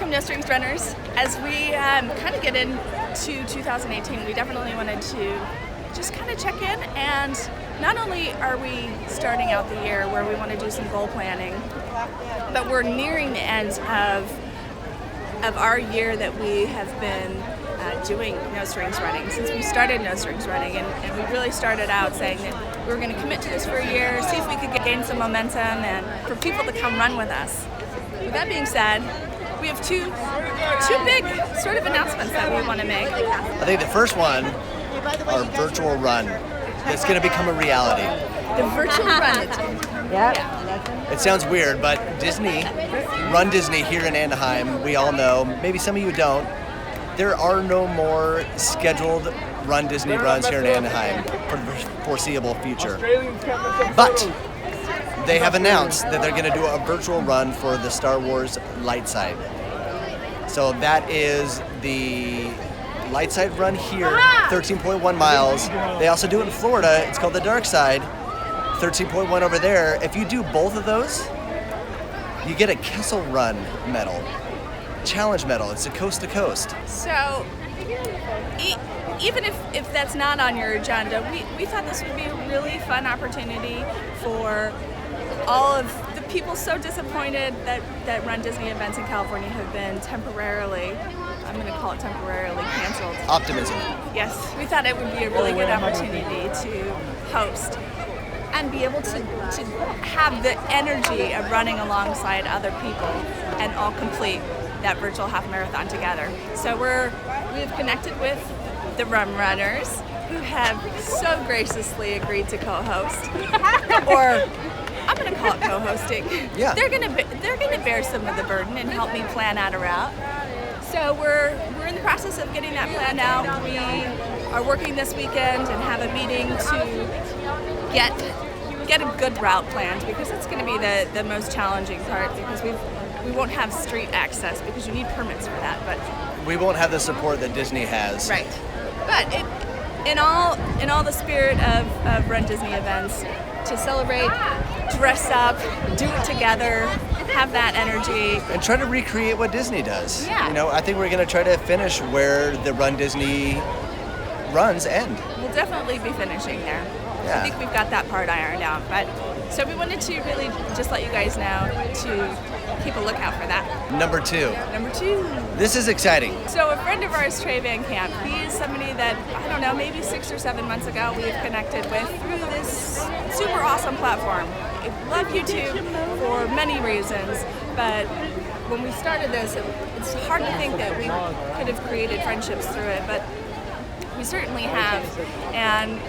welcome No Strings Runners. As we kind of get into 2018, we definitely wanted to just kind of check in, and not only are we starting out the year where we want to do some goal planning, but we're nearing the end of our year that we have been doing No Strings Running. Since we started No Strings Running, and we really started out saying that we were going to commit to this for a year, see if we could gain some momentum, and for people to come run with us. With that being said, we have two big sort of announcements that we want to make. I think the first one, our virtual run, that's going to become a reality. The virtual run. Yeah. It sounds weird, but Disney, runDisney here in Anaheim, we all know, maybe some of you don't, there are no more scheduled runDisney runs here in Anaheim for the foreseeable future. But they have announced that they're going to do a virtual run for the Star Wars light side. So that is the light side run here, 13.1 miles. They also do it in Florida. It's called the dark side, 13.1 over there. If you do both of those, you get a Kessel Run medal, challenge medal. It's a coast to coast. So even if that's not on your agenda, we thought this would be a really fun opportunity for all of the people so disappointed that runDisney events in California have been temporarily, I'm going to call it temporarily, canceled. Optimism. Yes, we thought it would be a really good opportunity to host and be able to have the energy of running alongside other people and all complete that virtual half marathon together. So we've connected with the Rum Runners, who have so graciously agreed to co-host, or I'm going to call it co-hosting. Yeah. They're going to bear some of the burden and help me plan out a route. So we're in the process of getting that planned out. We are working this weekend and have a meeting to get a good route planned, because it's going to be the most challenging part, because we won't have street access because you need permits for that. But we won't have the support that Disney has. Right. But in all the spirit of runDisney events, to celebrate, dress up, do it together, have that energy. And try to recreate what Disney does. Yeah. You know, I think we're going to try to finish where the runDisney runs end. We'll definitely be finishing there. Yeah. I think we've got that part ironed out. But so we wanted to really just let you guys know to keep a lookout for that. Number two. This is exciting. So a friend of ours, Trey Van Camp, he is somebody that, I don't know, maybe 6 or 7 months ago we have connected with through this super awesome platform. I love YouTube for many reasons, but when we started this, it's hard to think that we could have created friendships through it, but we certainly have. And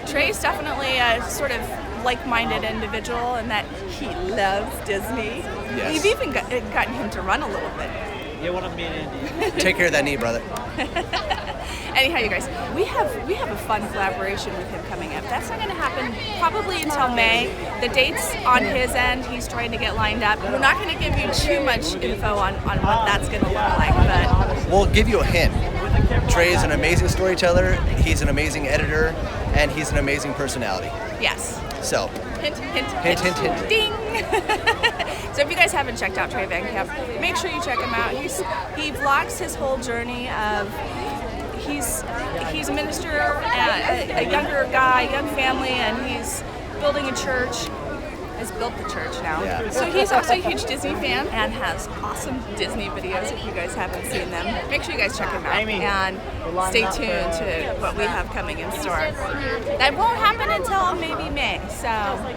Trey's definitely a sort of like-minded individual in that he loves Disney. Yes. We've even gotten him to run a little bit. Yeah, what I mean, Andy. Take care of that knee, brother. Anyhow, you guys, we have a fun collaboration with him coming up. That's not going to happen probably until May. The dates on his end, he's trying to get lined up. We're not going to give you too much info on what that's going to look like, but We'll give you a hint. Trey is an amazing storyteller, he's an amazing editor, and he's an amazing personality. yes. So, Hint, hint, Hint, hint, hint. Ding! So if you guys haven't checked out Trey Van Camp, make sure you check him out. He vlogs his whole journey of, he's a minister, a younger guy, young family, and he's building a church. Has built the church now. Yeah. So he's also a huge Disney fan and has awesome Disney videos if you guys haven't seen them. Make sure you guys check him out and stay tuned to what we have coming in store. That won't happen until maybe May,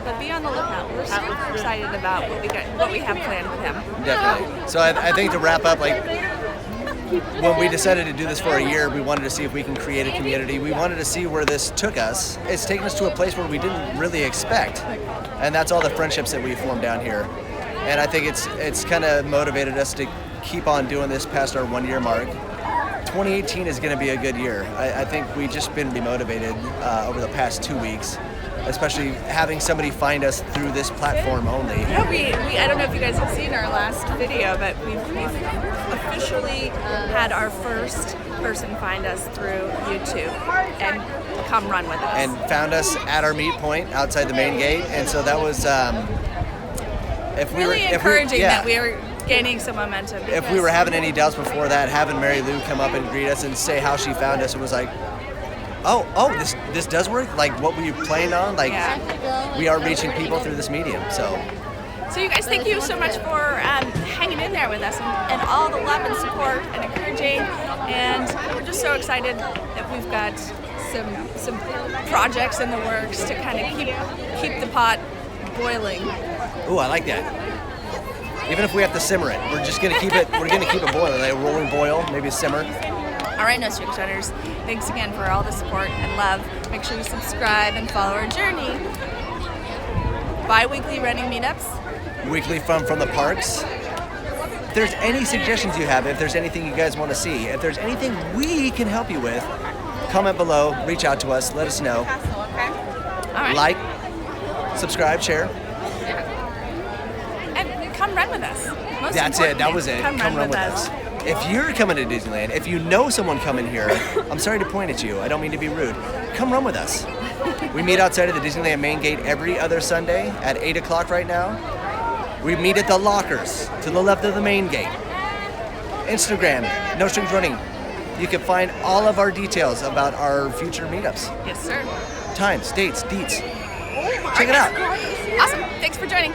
but be on the lookout. We're super excited about what we have planned with him. definitely. So I think to wrap up, like, when we decided to do this for a year, we wanted to see if we can create a community. We wanted to see where this took us. It's taken us to a place where we didn't really expect. And that's all the friendships that we formed down here. And I think it's kind of motivated us to keep on doing this past our 1 year mark. 2018 is going to be a good year. I think we've just been demotivated over the past 2 weeks, especially having somebody find us through this platform only. Yeah, I don't know if you guys have seen our last video, but we've officially had our first person find us through YouTube and come run with us. And found us at our meet point outside the main gate, and so that was really encouraging that gaining some momentum. If we were having any doubts before that, having Mary Lou come up and greet us and say how she found us, it was like, oh, this does work. Like what we planned on. Like we are reaching people through this medium. So you guys, thank you so much for hanging in there with us and all the love and support and encouraging. And we're just so excited that we've got some projects in the works to kind of keep the pot boiling. Ooh, I like that. Even if we have to simmer it, we're just gonna keep it. We're gonna keep it boiling, like a rolling boil, maybe a simmer. All right, No Strings Runners, thanks again for all the support and love. Make sure you subscribe and follow our journey. Bi-weekly running meetups. Weekly fun from the parks. If there's any suggestions you have, if there's anything you guys want to see, if there's anything we can help you with, comment below, reach out to us, let us know. All right. Like, subscribe, share. And come run with us. That's it. That was it. Come run with us. If you're coming to Disneyland, if you know someone coming here, I'm sorry to point at you. I don't mean to be rude. Come run with us. We meet outside of the Disneyland main gate every other Sunday at 8 o'clock right now. We meet at the lockers to the left of the main gate. Instagram, No Strings Running. You can find all of our details about our future meetups. Yes, sir. Times, dates, deets. Check it out. Awesome. Thanks for joining.